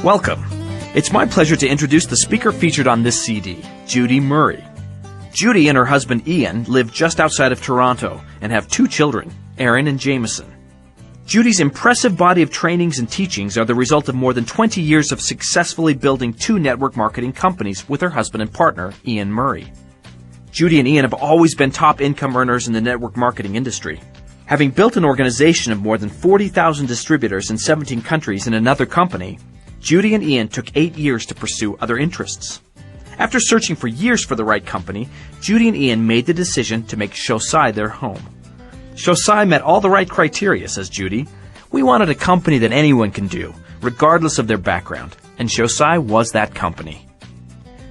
Welcome. It's my pleasure to introduce the speaker featured on this CD, Judy Murray. Judy and her husband Ian live just outside of Toronto and have 2 children, Aaron and Jameson. Judy's impressive body of trainings and teachings are the result of more than 20 years of successfully building 2 network marketing companies with her husband and partner, Ian Murray. Judy and Ian have always been top income earners in the network marketing industry. Having built an organization of more than 40,000 distributors in 17 countries in another company, Judy and Ian took 8 years to pursue other interests. After searching for years for the right company, Judy and Ian made the decision to make Shosai their home. Shosai met all the right criteria, says Judy. We wanted a company that anyone can do, regardless of their background, and Shosai was that company.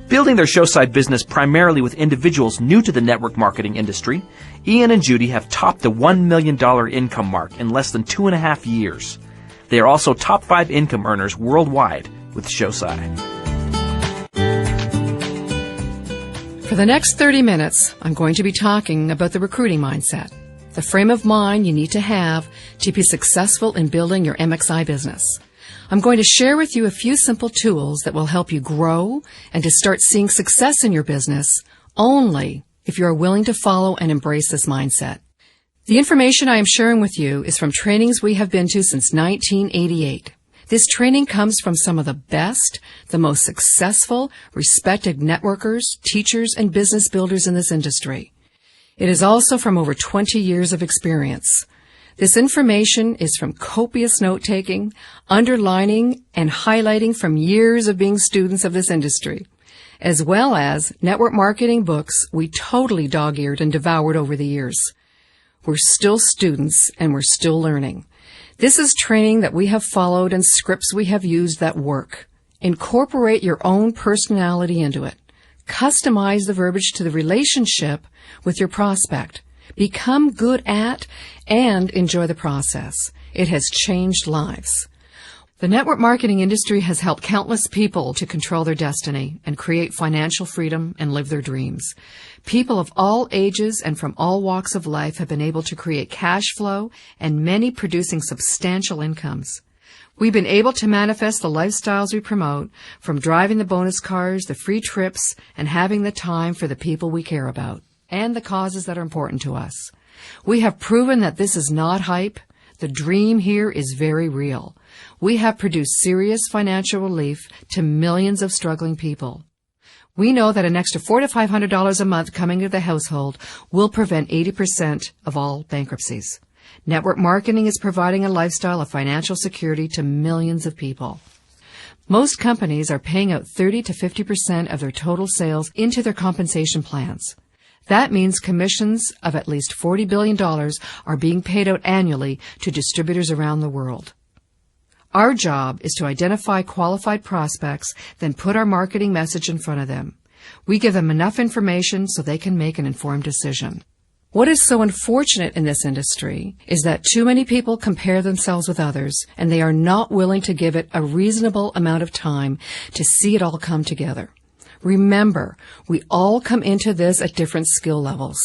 Building their Shosai business primarily with individuals new to the network marketing industry, Ian and Judy have topped the $1 million income mark in less than 2.5 years. They are also top 5 income earners worldwide with Shosai. For the next 30 minutes, I'm going to be talking about the recruiting mindset, the frame of mind you need to have to be successful in building your MXI business. I'm going to share with you a few simple tools that will help you grow and to start seeing success in your business only if you are willing to follow and embrace this mindset. The information I am sharing with you is from trainings we have been to since 1988. This training comes from some of the best, the most successful, respected networkers, teachers, and business builders in this industry. It is also from over 20 years of experience. This information is from copious note-taking, underlining, and highlighting from years of being students of this industry, as well as network marketing books we totally dog-eared and devoured over the years. We're still students, and we're still learning. This is training that we have followed and scripts we have used that work. Incorporate your own personality into it. Customize the verbiage to the relationship with your prospect. Become good at and enjoy the process. It has changed lives. The network marketing industry has helped countless people to control their destiny and create financial freedom and live their dreams. People of all ages and from all walks of life have been able to create cash flow and many producing substantial incomes. We've been able to manifest the lifestyles we promote, from driving the bonus cars, the free trips, and having the time for the people we care about and the causes that are important to us. We have proven that this is not hype. The dream here is very real. We have produced serious financial relief to millions of struggling people. We know that an extra $400 to $500 a month coming to the household will prevent 80% of all bankruptcies. Network marketing is providing a lifestyle of financial security to millions of people. Most companies are paying out 30 to 50% of their total sales into their compensation plans. That means commissions of at least $40 billion are being paid out annually to distributors around the world. Our job is to identify qualified prospects, then put our marketing message in front of them. We give them enough information so they can make an informed decision. What is so unfortunate in this industry is that too many people compare themselves with others, and they are not willing to give it a reasonable amount of time to see it all come together. Remember, we all come into this at different skill levels.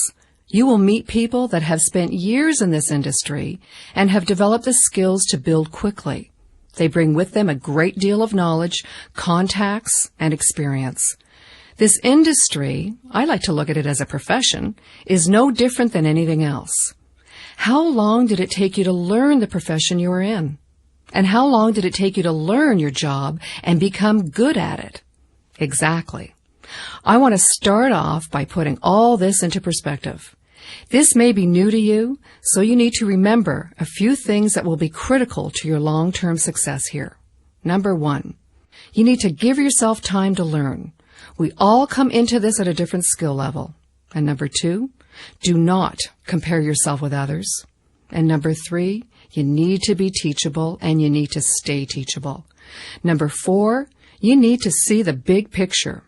You will meet people that have spent years in this industry and have developed the skills to build quickly. They bring with them a great deal of knowledge, contacts, and experience. This industry, I like to look at it as a profession, is no different than anything else. How long did it take you to learn the profession you are in? And how long did it take you to learn your job and become good at it? Exactly. I want to start off by putting all this into perspective. This may be new to you, so you need to remember a few things that will be critical to your long-term success here. Number 1, you need to give yourself time to learn. We all come into this at a different skill level. And number 2, do not compare yourself with others. And number 3, you need to be teachable and you need to stay teachable. Number 4, you need to see the big picture.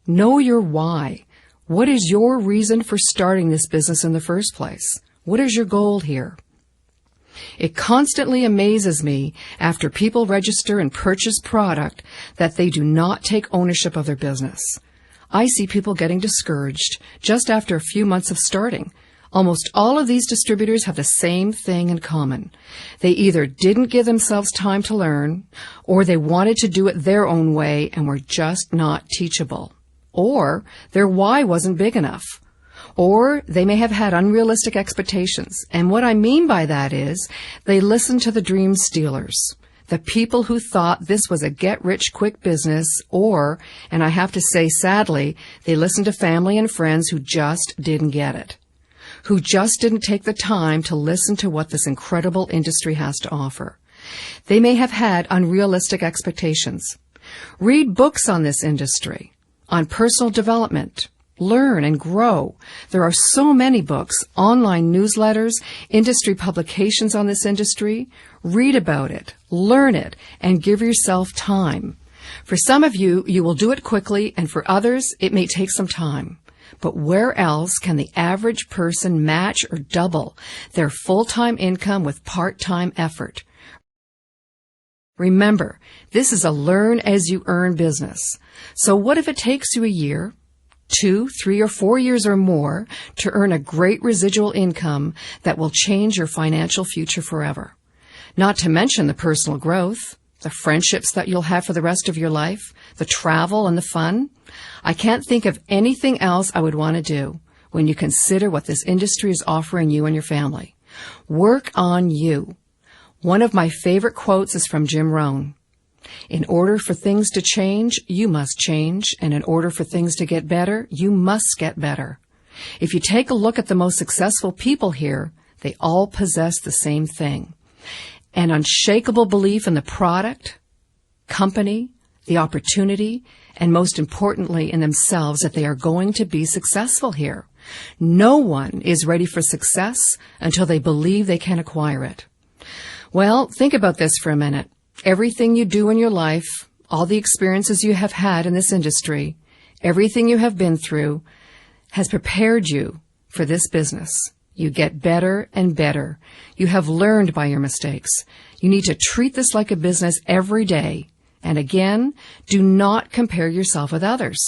Know your why. What is your reason for starting this business in the first place? What is your goal here? It constantly amazes me after people register and purchase product that they do not take ownership of their business. I see people getting discouraged just after a few months of starting. Almost all of these distributors have the same thing in common. They either didn't give themselves time to learn, or they wanted to do it their own way and were just not teachable. Or their why wasn't big enough. Or they may have had unrealistic expectations. And what I mean by that is they listened to the dream stealers, the people who thought this was a get-rich-quick business, or, and I have to say sadly, they listened to family and friends who just didn't get it, who just didn't take the time to listen to what this incredible industry has to offer. They may have had unrealistic expectations. Read books on this industry, on personal development. Learn and grow. There are so many books, online newsletters, industry publications on this industry. Read about it, learn it, and give yourself time. For some of you, you will do it quickly, and for others, it may take some time. But where else can the average person match or double their full-time income with part-time effort? Remember, this is a learn-as-you-earn business. So what if it takes you a year, 2, 3, or 4 years or more to earn a great residual income that will change your financial future forever? Not to mention the personal growth, the friendships that you'll have for the rest of your life, the travel and the fun. I can't think of anything else I would want to do when you consider what this industry is offering you and your family. Work on you. One of my favorite quotes is from Jim Rohn. In order for things to change, you must change, and in order for things to get better, you must get better. If you take a look at the most successful people here, they all possess the same thing: an unshakable belief in the product, company, the opportunity, and most importantly in themselves, that they are going to be successful here. No one is ready for success until they believe they can acquire it. Well, think about this for a minute. Everything you do in your life, all the experiences you have had in this industry, everything you have been through, has prepared you for this business. You get better and better. You have learned by your mistakes. You need to treat this like a business every day. And again, do not compare yourself with others.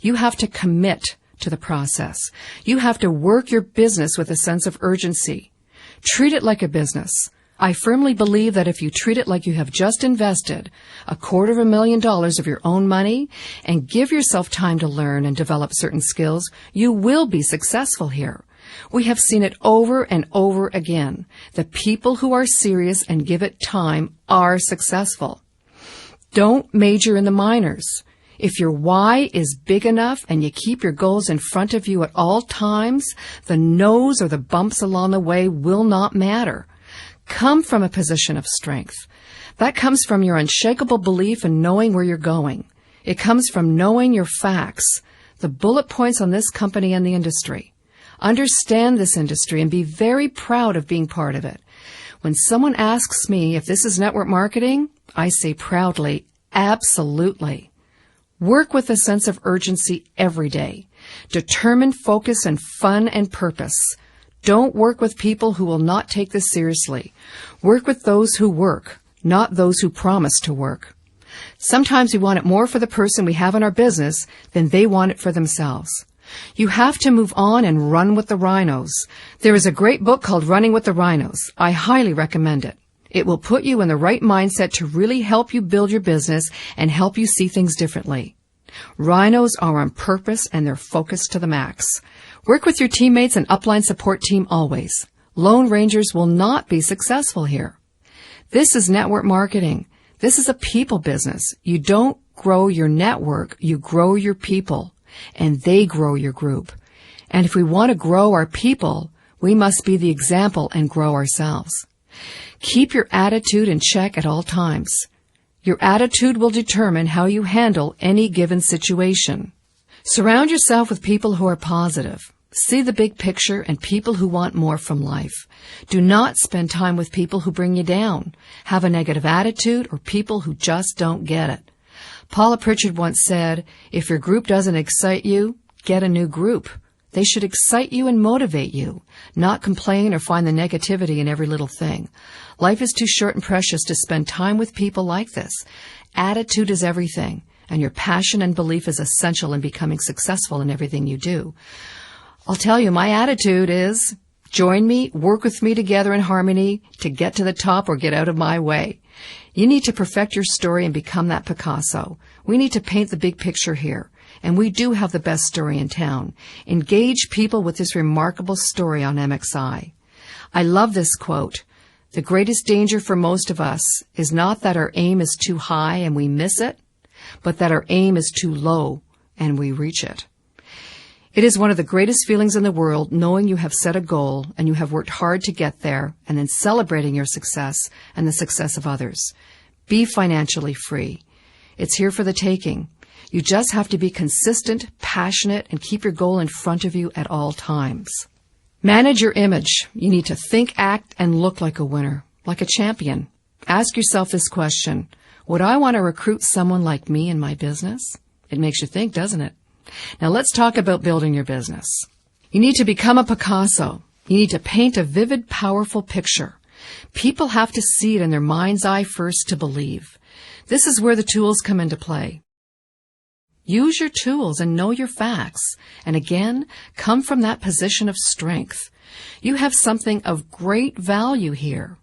You have to commit to the process. You have to work your business with a sense of urgency. Treat it like a business. I firmly believe that if you treat it like you have just invested $250,000 of your own money and give yourself time to learn and develop certain skills, you will be successful here. We have seen it over and over again. The people who are serious and give it time are successful. Don't major in the minors. If your why is big enough and you keep your goals in front of you at all times, the no's or the bumps along the way will not matter. Come from a position of strength. That comes from your unshakable belief in knowing where you're going. It comes from knowing your facts, the bullet points on this company and the industry. Understand this industry and be very proud of being part of it. When someone asks me if this is network marketing, I say proudly, absolutely. Work with a sense of urgency every day. Determined focus and fun and purpose. Don't work with people who will not take this seriously. Work with those who work, not those who promise to work. Sometimes we want it more for the person we have in our business than they want it for themselves. You have to move on and run with the rhinos. There is a great book called Running with the Rhinos. I highly recommend it. It will put you in the right mindset to really help you build your business and help you see things differently. Rhinos are on purpose and they're focused to the max. Work with your teammates and upline support team always. Lone Rangers will not be successful here. This is network marketing. This is a people business. You don't grow your network, you grow your people, and they grow your group. And if we want to grow our people, we must be the example and grow ourselves. Keep your attitude in check at all times. Your attitude will determine how you handle any given situation. Surround yourself with people who are positive. See the big picture and people who want more from life. Do not spend time with people who bring you down, have a negative attitude, or people who just don't get it. Paula Pritchard once said, if your group doesn't excite you, get a new group. They should excite you and motivate you, not complain or find the negativity in every little thing. Life is too short and precious to spend time with people like this. Attitude is everything, and your passion and belief is essential in becoming successful in everything you do. I'll tell you, my attitude is, Join me, work with me together in harmony to get to the top or get out of my way. You need to perfect your story and become that Picasso. We need to paint the big picture here. And we do have the best story in town. Engage people with this remarkable story on MXI. I love this quote. The greatest danger for most of us is not that our aim is too high and we miss it, but that our aim is too low and we reach it. It is one of the greatest feelings in the world knowing you have set a goal and you have worked hard to get there and then celebrating your success and the success of others. Be financially free. It's here for the taking. You just have to be consistent, passionate, and keep your goal in front of you at all times. Manage your image. You need to think, act, and look like a winner, like a champion. Ask yourself this question. Would I want to recruit someone like me in my business? It makes you think, doesn't it? Now let's talk about building your business. You need to become a Picasso. You need to paint a vivid, powerful picture. People have to see it in their mind's eye first to believe. This is where the tools come into play. Use your tools and know your facts. And again, come from that position of strength. You have something of great value here.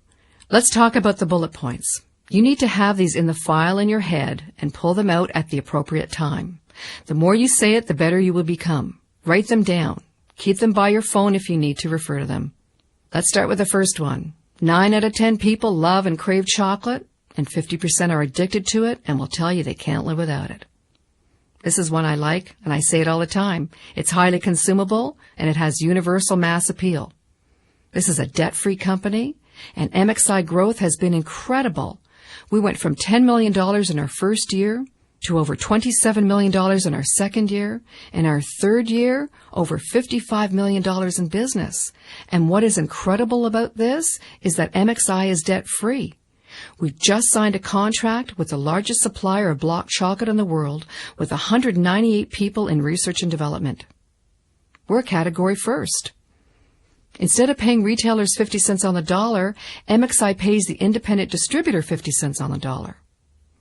Let's talk about the bullet points. You need to have these in the file in your head and pull them out at the appropriate time. The more you say it, the better you will become. Write them down. Keep them by your phone if you need to refer to them. Let's start with the first one. 9 out of 10 people love and crave chocolate, and 50% are addicted to it and will tell you they can't live without it. This is one I like, and I say it all the time. It's highly consumable, and it has universal mass appeal. This is a debt-free company, and MXI growth has been incredible. We went from $10 million in our first year to over $27 million in our second year. In our third year, over $55 million in business. And what is incredible about this is that MXI is debt-free. We've just signed a contract with the largest supplier of block chocolate in the world with 198 people in research and development. We're category first. Instead of paying retailers 50 cents on the dollar, MXI pays the independent distributor 50 cents on the dollar.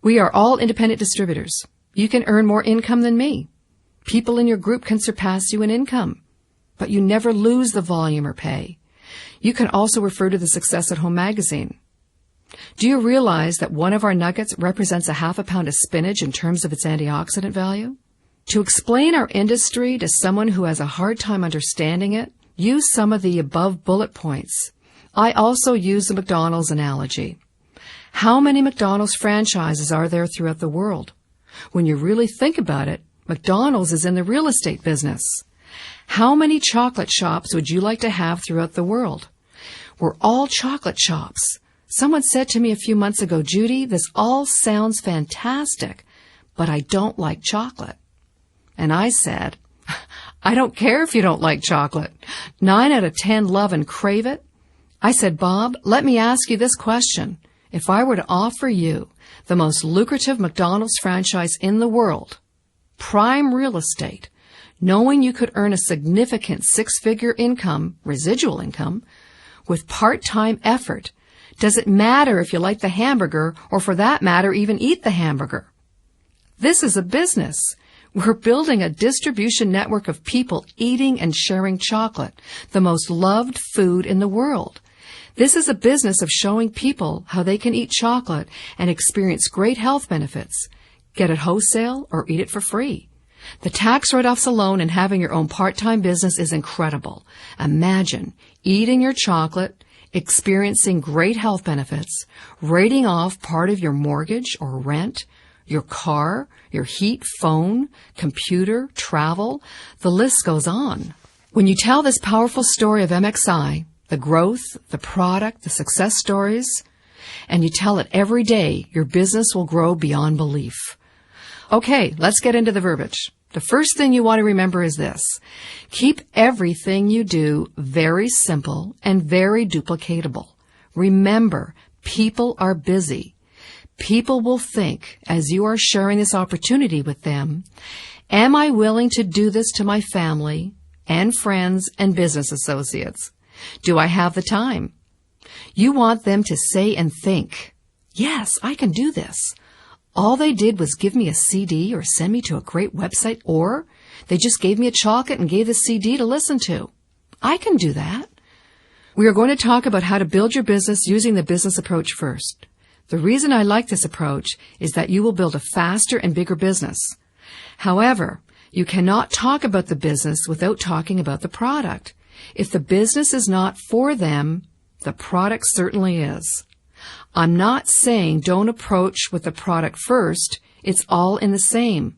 We are all independent distributors. You can earn more income than me. People in your group can surpass you in income, but you never lose the volume or pay. You can also refer to the Success at Home magazine. Do you realize that one of our nuggets represents a half a pound of spinach in terms of its antioxidant value? To explain our industry to someone who has a hard time understanding it, use some of the above bullet points. I also use the McDonald's analogy. How many McDonald's franchises are there throughout the world? When you really think about it, McDonald's is in the real estate business. How many chocolate shops would you like to have throughout the world? We're all chocolate shops. Someone said to me a few months ago, Judy, this all sounds fantastic, but I don't like chocolate. And I said, I don't care if you don't like chocolate. 9 out of 10 love and crave it. I said, Bob, let me ask you this question. If I were to offer you the most lucrative McDonald's franchise in the world, prime real estate, knowing you could earn a significant 6-figure income, residual income, with part-time effort, does it matter if you like the hamburger or, for that matter, even eat the hamburger? This is a business. We're building a distribution network of people eating and sharing chocolate, the most loved food in the world. This is a business of showing people how they can eat chocolate and experience great health benefits. Get it wholesale or eat it for free. The tax write-offs alone and having your own part-time business is incredible. Imagine eating your chocolate, experiencing great health benefits, writing off part of your mortgage or rent, your car, your heat, phone, computer, travel. The list goes on. When you tell this powerful story of MXI, the growth, the product, the success stories, and you tell it every day, your business will grow beyond belief. Okay, let's get into the verbiage. The first thing you want to remember is this. Keep everything you do very simple and very duplicatable. Remember, people are busy. People will think, as you are sharing this opportunity with them, am I willing to do this to my family and friends and business associates? Do I have the time? You want them to say and think, yes, I can do this. All they did was give me a CD or send me to a great website, or they just gave me a chocolate and gave the CD to listen to. I can do that. We are going to talk about how to build your business using the business approach first. The reason I like this approach is that you will build a faster and bigger business. However, you cannot talk about the business without talking about the product. If the business is not for them, the product certainly is. I'm not saying don't approach with the product first. It's all in the same.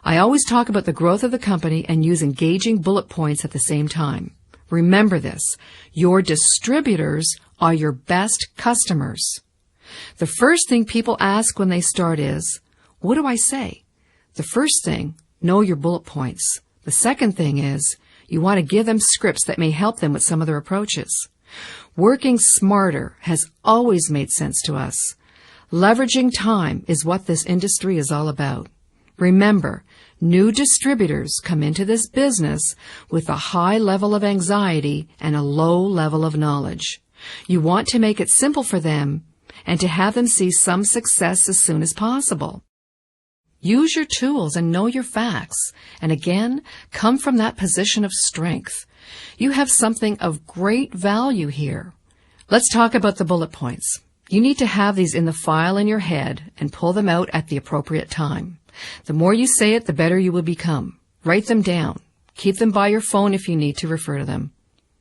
I always talk about the growth of the company and use engaging bullet points at the same time. Remember this. Your distributors are your best customers. The first thing people ask when they start is, what do I say? The first thing, know your bullet points. The second thing is, you want to give them scripts that may help them with some of their approaches. Working smarter has always made sense to us. Leveraging time is what this industry is all about. Remember, new distributors come into this business with a high level of anxiety and a low level of knowledge. You want to make it simple for them and to have them see some success as soon as possible. Use your tools and know your facts, and again, come from that position of strength. You have something of great value here. Let's talk about the bullet points. You need to have these in the file in your head and pull them out at the appropriate time. The more you say it, the better you will become. Write them down. Keep them by your phone if you need to refer to them.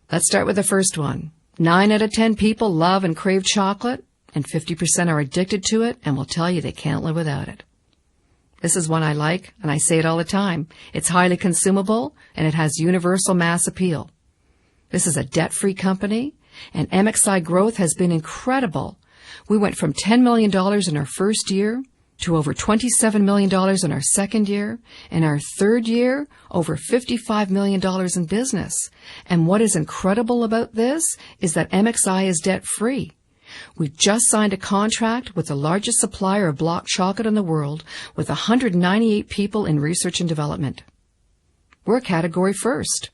Let's start with the first one. 9 out of 10 people love and crave chocolate, and 50% are addicted to it and will tell you they can't live without it. This is one I like, and I say it all the time. It's highly consumable, and it has universal mass appeal. This is a debt-free company, and MXI growth has been incredible. We went from $10 million in our first year to over $27 million in our second year, and our third year, over $55 million in business. And what is incredible about this is that MXI is debt-free. We just signed a contract with the largest supplier of block chocolate in the world with 198 people in research and development. We're a category first.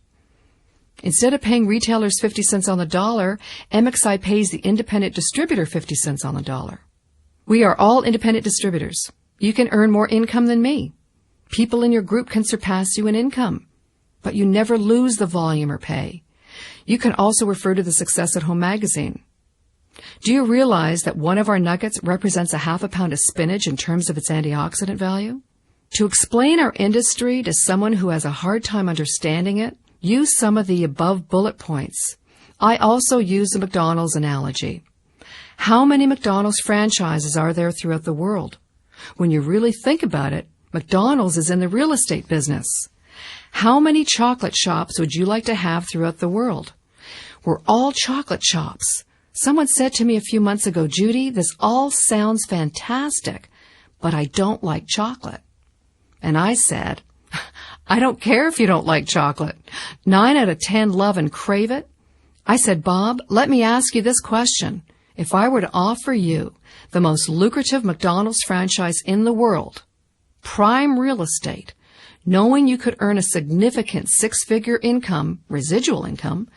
Instead of paying retailers 50 cents on the dollar, MXI pays the independent distributor 50 cents on the dollar. We are all independent distributors. You can earn more income than me. People in your group can surpass you in income, but you never lose the volume or pay. You can also refer to the Success at Home magazine. Do you realize that one of our nuggets represents a half a pound of spinach in terms of its antioxidant value? To explain our industry to someone who has a hard time understanding it, use some of the above bullet points. I also use the McDonald's analogy. How many McDonald's franchises are there throughout the world? When you really think about it, McDonald's is in the real estate business. How many chocolate shops would you like to have throughout the world? We're all chocolate shops. Someone said to me a few months ago, Judy, this all sounds fantastic, but I don't like chocolate. And I said, I don't care if you don't like chocolate. 9 out of 10 love and crave it. I said, Bob, let me ask you this question. If I were to offer you the most lucrative McDonald's franchise in the world, prime real estate, knowing you could earn a significant 6-figure income, residual income,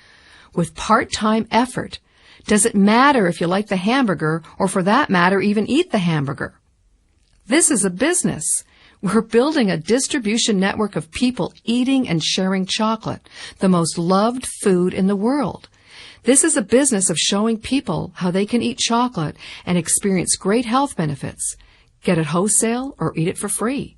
with part-time effort, does it matter if you like the hamburger or, for that matter, even eat the hamburger? This is a business. We're building a distribution network of people eating and sharing chocolate, the most loved food in the world. This is a business of showing people how they can eat chocolate and experience great health benefits, get it wholesale or eat it for free.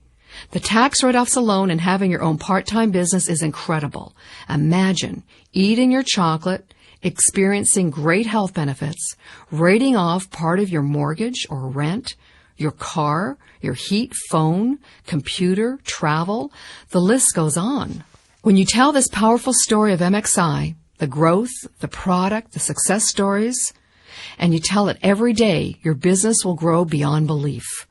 The tax write-offs alone and having your own part-time business is incredible. Imagine eating your chocolate, experiencing great health benefits, writing off part of your mortgage or rent, your car, your heat, phone, computer, travel. The list goes on. When you tell this powerful story of MXI, the growth, the product, the success stories, and you tell it every day, your business will grow beyond belief.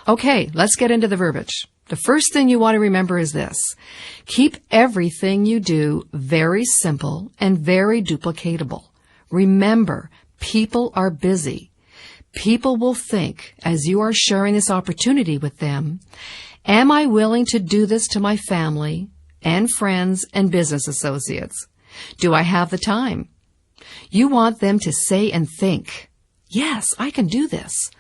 Okay, let's get into the verbiage. The first thing you want to remember is this. Keep everything you do very simple and very duplicatable. Remember, people are busy. People will think, as you are sharing this opportunity with them, am I willing to do this to my family and friends and business associates? Do I have the time? You want them to say and think, yes, I can do this.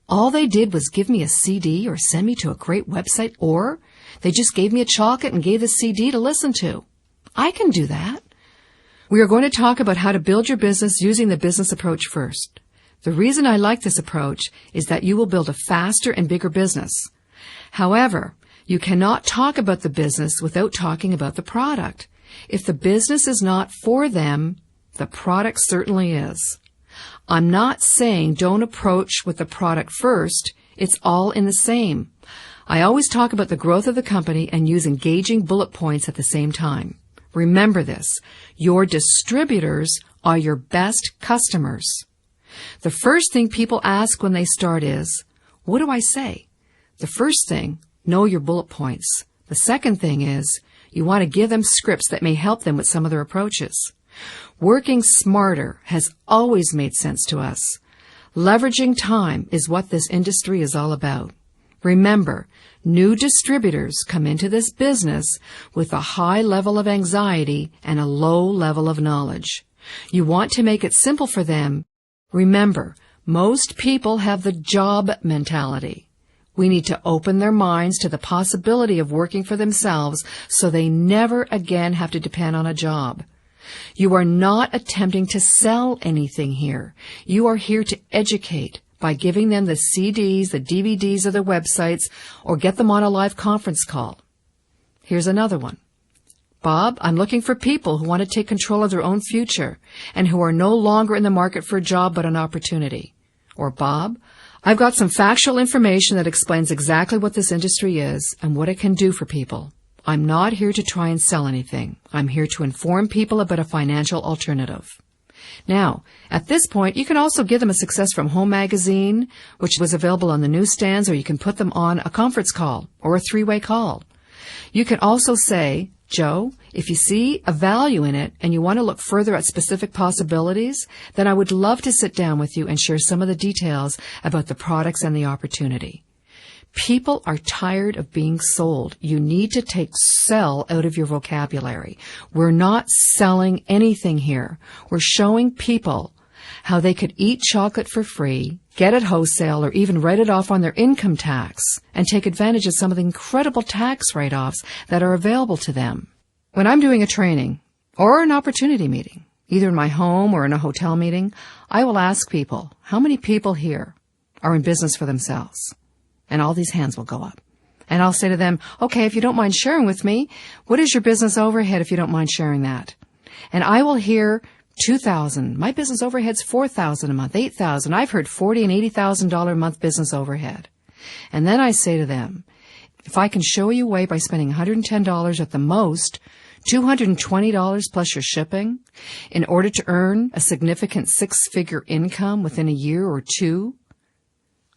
All they did was give me a CD or send me to a great website, or they just gave me a chocolate and gave the CD to listen to. I can do that. We are going to talk about how to build your business using the business approach first. The reason I like this approach is that you will build a faster and bigger business. However, you cannot talk about the business without talking about the product. If the business is not for them, the product certainly is. I'm not saying don't approach with the product first. It's all in the same. I always talk about the growth of the company and use engaging bullet points at the same time. Remember this. Your distributors are your best customers. The first thing people ask when they start is, what do I say? The first thing, know your bullet points. The second thing is, you want to give them scripts that may help them with some of their approaches. Working smarter has always made sense to us. Leveraging time is what this industry is all about. Remember, new distributors come into this business with a high level of anxiety and a low level of knowledge. You want to make it simple for them. Remember, most people have the job mentality. We need to open their minds to the possibility of working for themselves so they never again have to depend on a job. You are not attempting to sell anything here. You are here to educate by giving them the CDs, the DVDs, or the websites, or get them on a live conference call. Here's another one. Bob, I'm looking for people who want to take control of their own future and who are no longer in the market for a job but an opportunity. Or Bob, I've got some factual information that explains exactly what this industry is and what it can do for people. I'm not here to try and sell anything. I'm here to inform people about a financial alternative. Now, at this point, you can also give them a Success from Home magazine, which was available on the newsstands, or you can put them on a conference call or a three-way call. You can also say, Joe, if you see a value in it and you want to look further at specific possibilities, then I would love to sit down with you and share some of the details about the products and the opportunity. People are tired of being sold. You need to take sell out of your vocabulary. We're not selling anything here. We're showing people how they could eat chocolate for free, get it wholesale, or even write it off on their income tax and take advantage of some of the incredible tax write-offs that are available to them. When I'm doing a training or an opportunity meeting, either in my home or in a hotel meeting, I will ask people, how many people here are in business for themselves? And all these hands will go up. And I'll say to them, okay, if you don't mind sharing with me, what is your business overhead if you don't mind sharing that? And I will hear $2,000. My business overhead's $4,000 a month, $8,000. I've heard $40,000 and $80,000 a month business overhead. And then I say to them, if I can show you a way by spending $110 at the most, $220 plus your shipping, in order to earn a significant six-figure income within a year or two,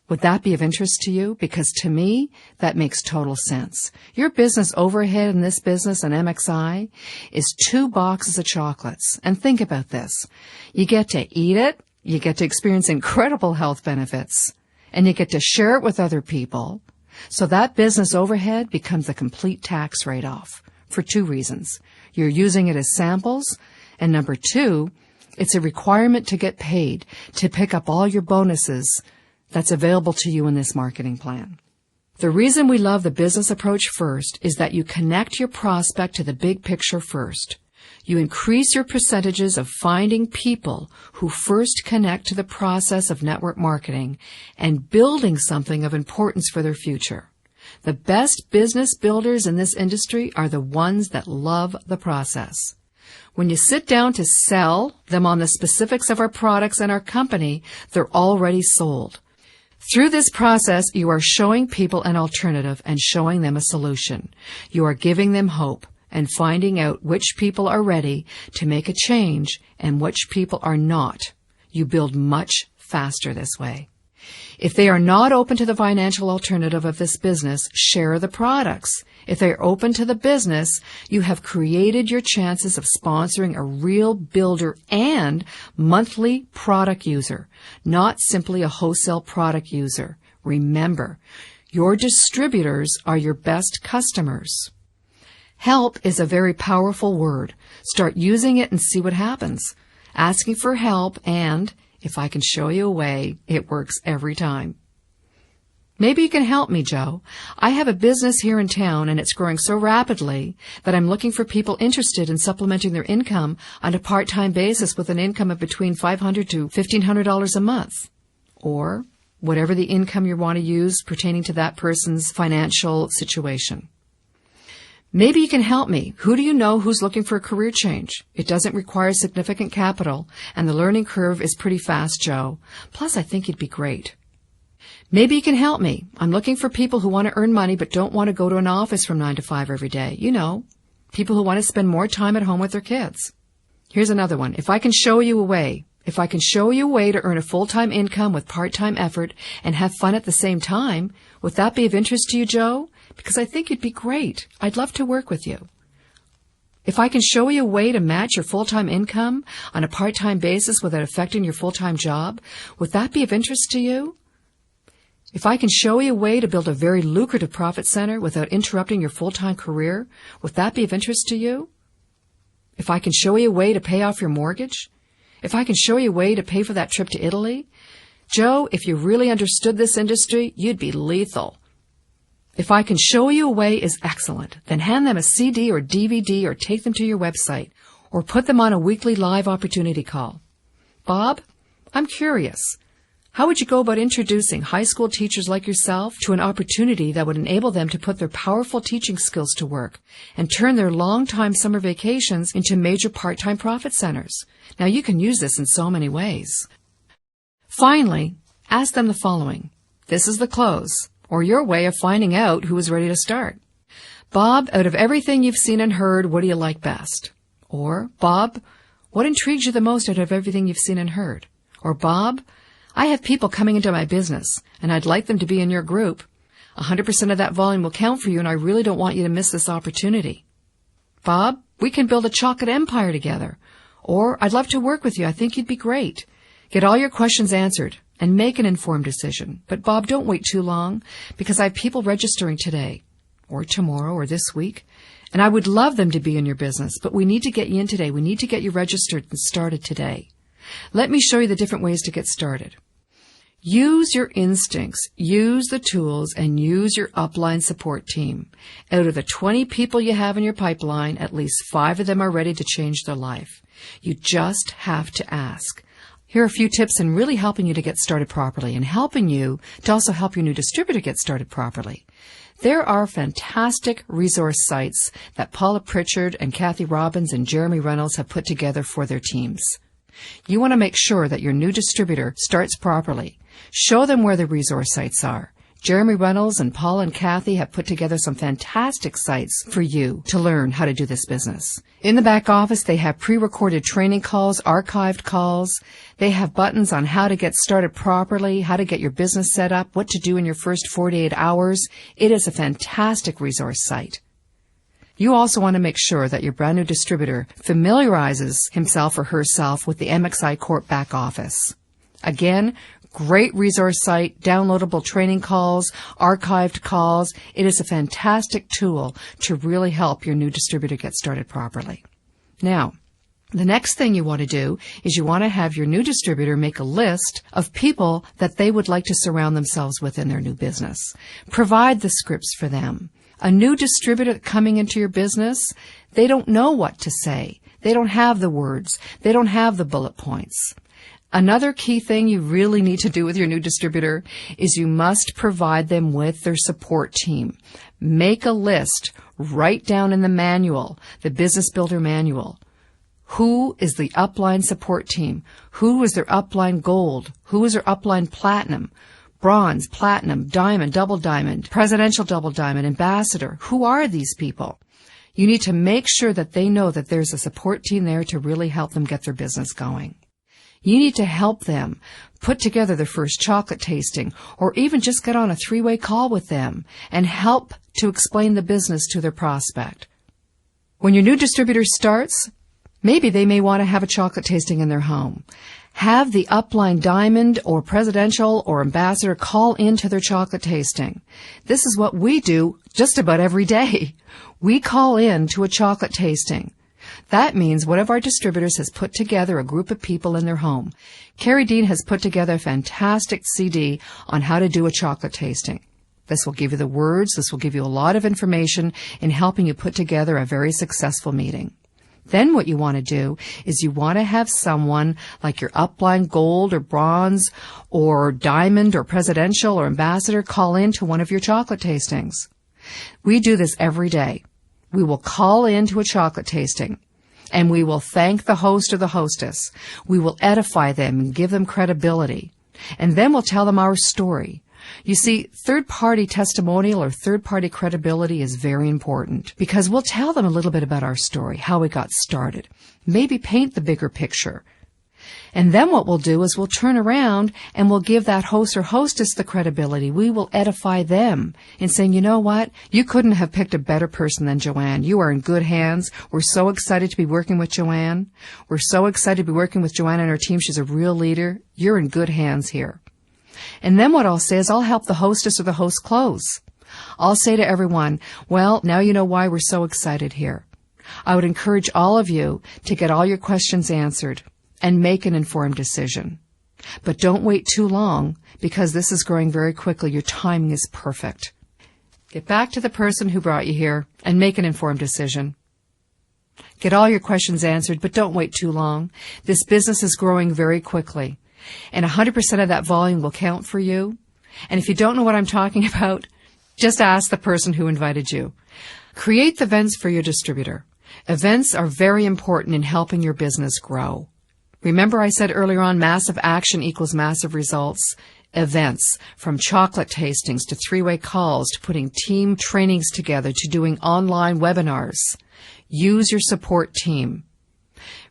would that be of interest to you? Because to me, that makes total sense. Your business overhead in this business and MXI is 2 boxes of chocolates. And think about this. You get to eat it, you get to experience incredible health benefits, and you get to share it with other people. So that business overhead becomes a complete tax write-off for 2 reasons. You're using it as samples, and number 2, it's a requirement to get paid to pick up all your bonuses that's available to you in this marketing plan. The reason we love the business approach first is that you connect your prospect to the big picture first. You increase your percentages of finding people who first connect to the process of network marketing and building something of importance for their future. The best business builders in this industry are the ones that love the process. When you sit down to sell them on the specifics of our products and our company, they're already sold. Through this process, you are showing people an alternative and showing them a solution. You are giving them hope and finding out which people are ready to make a change and which people are not. You build much faster this way. If they are not open to the financial alternative of this business, share the products. If they are open to the business, you have created your chances of sponsoring a real builder and monthly product user, not simply a wholesale product user. Remember, your distributors are your best customers. Help is a very powerful word. Start using it and see what happens. Asking for help and, if I can show you a way, it works every time. Maybe you can help me, Joe. I have a business here in town, and it's growing so rapidly that I'm looking for people interested in supplementing their income on a part-time basis with an income of between $500 to $1,500 a month, or whatever the income you want to use pertaining to that person's financial situation. Maybe you can help me. Who do you know who's looking for a career change? It doesn't require significant capital, and the learning curve is pretty fast, Joe. Plus, I think you'd be great. Maybe you can help me. I'm looking for people who want to earn money but don't want to go to an office from 9 to 5 every day. You know, people who want to spend more time at home with their kids. Here's another one. If I can show you a way to earn a full-time income with part-time effort and have fun at the same time, would that be of interest to you, Joe? Because I think you'd be great. I'd love to work with you. If I can show you a way to match your full-time income on a part-time basis without affecting your full-time job, would that be of interest to you? If I can show you a way to build a very lucrative profit center without interrupting your full-time career, would that be of interest to you? If I can show you a way to pay off your mortgage? If I can show you a way to pay for that trip to Italy? Joe, if you really understood this industry, you'd be lethal. If I can show you a way is excellent. Then hand them a CD or DVD or take them to your website or put them on a weekly live opportunity call. Bob, I'm curious. How would you go about introducing high school teachers like yourself to an opportunity that would enable them to put their powerful teaching skills to work and turn their long-time summer vacations into major part-time profit centers? Now, you can use this in so many ways. Finally, ask them the following. This is the close, or your way of finding out who is ready to start. Bob, out of everything you've seen and heard, what do you like best? Or, Bob, what intrigues you the most out of everything you've seen and heard? Or, Bob, I have people coming into my business, and I'd like them to be in your group. 100% of that volume will count for you, and I really don't want you to miss this opportunity. Bob, we can build a chocolate empire together. Or, I'd love to work with you. I think you'd be great. Get all your questions answered and make an informed decision. But, Bob, don't wait too long, because I have people registering today, or tomorrow, or this week, and I would love them to be in your business, but we need to get you in today. We need to get you registered and started today. Let me show you the different ways to get started. Use your instincts, use the tools, and use your upline support team. Out of the 20 people you have in your pipeline, at least 5 of them are ready to change their life. You just have to ask. Here are a few tips in really helping you to get started properly and helping you to also help your new distributor get started properly. There are fantastic resource sites that Paula Pritchard and Kathy Robbins and Jeremy Reynolds have put together for their teams. You want to make sure that your new distributor starts properly. Show them where the resource sites are. Jeremy Reynolds and Paul and Kathy have put together some fantastic sites for you to learn how to do this business. In the back office, they have pre-recorded training calls, archived calls. They have buttons on how to get started properly, how to get your business set up, what to do in your first 48 hours. It is a fantastic resource site. You also want to make sure that your brand new distributor familiarizes himself or herself with the MXI Corp back office. Again, great resource site, downloadable training calls, archived calls. It is a fantastic tool to really help your new distributor get started properly. Now, the next thing you want to do is you want to have your new distributor make a list of people that they would like to surround themselves with in their new business. Provide the scripts for them. A new distributor coming into your business, they don't know what to say. They don't have the words. They don't have the bullet points. Another key thing you really need to do with your new distributor is you must provide them with their support team. Make a list. Write down in the manual, the Business Builder Manual. Who is the upline support team? Who is their upline gold? Who is their upline platinum? Bronze, platinum, diamond, double diamond, presidential double diamond, ambassador. Who are these people? You need to make sure that they know that there's a support team there to really help them get their business going. You need to help them put together their first chocolate tasting or even just get on a 3-way call with them and help to explain the business to their prospect. When your new distributor starts, maybe they may want to have a chocolate tasting in their home. Have the upline diamond or presidential or ambassador call into their chocolate tasting. This is what we do just about every day. We call in to a chocolate tasting. That means one of our distributors has put together a group of people in their home. Carrie Dean has put together a fantastic CD on how to do a chocolate tasting. This will give you the words. This will give you a lot of information in helping you put together a very successful meeting. Then what you want to do is you want to have someone like your upline gold or bronze or diamond or presidential or ambassador call in to one of your chocolate tastings. We do this every day. We will call in to a chocolate tasting and we will thank the host or the hostess. We will edify them and give them credibility. And then we'll tell them our story. You see, third-party testimonial or third-party credibility is very important because we'll tell them a little bit about our story, how we got started, maybe paint the bigger picture. And then what we'll do is we'll turn around and we'll give that host or hostess the credibility. We will edify them in saying, you know what? You couldn't have picked a better person than Joanne. You are in good hands. We're so excited to be working with Joanne. We're so excited to be working with Joanne and her team. She's a real leader. You're in good hands here. And then what I'll say is I'll help the hostess or the host close. I'll say to everyone, well, now you know why we're so excited here. I would encourage all of you to get all your questions answered and make an informed decision. But don't wait too long because this is growing very quickly. Your timing is perfect. Get back to the person who brought you here and make an informed decision. Get all your questions answered, but don't wait too long. This business is growing very quickly. And 100% of that volume will count for you. And if you don't know what I'm talking about, just ask the person who invited you. Create the events for your distributor. Events are very important in helping your business grow. Remember I said earlier on, massive action equals massive results. Events, from chocolate tastings to three-way calls to putting team trainings together to doing online webinars. Use your support team.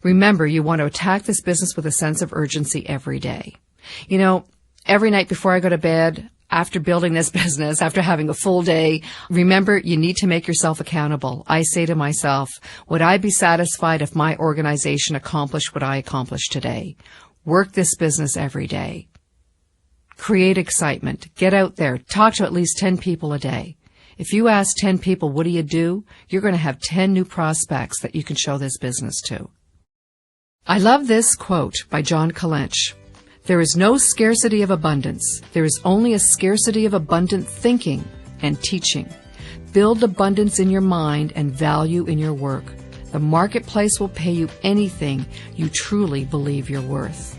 Remember, you want to attack this business with a sense of urgency every day. You know, every night before I go to bed, after building this business, after having a full day, remember, you need to make yourself accountable. I say to myself, would I be satisfied if my organization accomplished what I accomplished today? Work this business every day. Create excitement. Get out there. Talk to at least 10 people a day. If you ask 10 people, what do? You're going to have 10 new prospects that you can show this business to. I love this quote by John Kalench. There is no scarcity of abundance. There is only a scarcity of abundant thinking and teaching. Build abundance in your mind and value in your work. The marketplace will pay you anything you truly believe you're worth.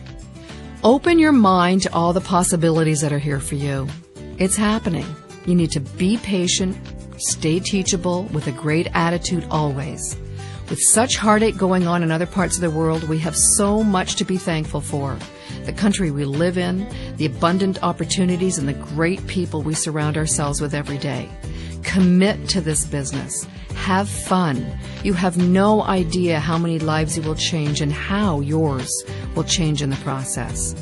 Open your mind to all the possibilities that are here for you. It's happening. You need to be patient, stay teachable, with a great attitude always. With such heartache going on in other parts of the world, we have so much to be thankful for. The country we live in, the abundant opportunities, and the great people we surround ourselves with every day. Commit to this business. Have fun. You have no idea how many lives you will change and how yours will change in the process.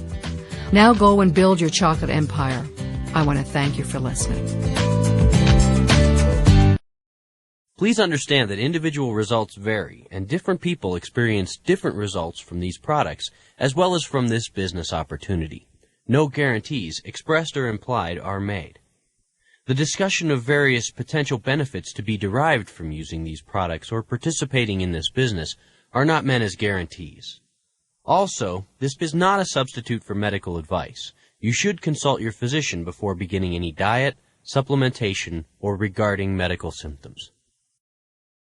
Now go and build your chocolate empire. I want to thank you for listening. Please understand that individual results vary, and different people experience different results from these products, as well as from this business opportunity. No guarantees, expressed or implied, are made. The discussion of various potential benefits to be derived from using these products or participating in this business are not meant as guarantees. Also, this is not a substitute for medical advice. You should consult your physician before beginning any diet, supplementation, or regarding medical symptoms.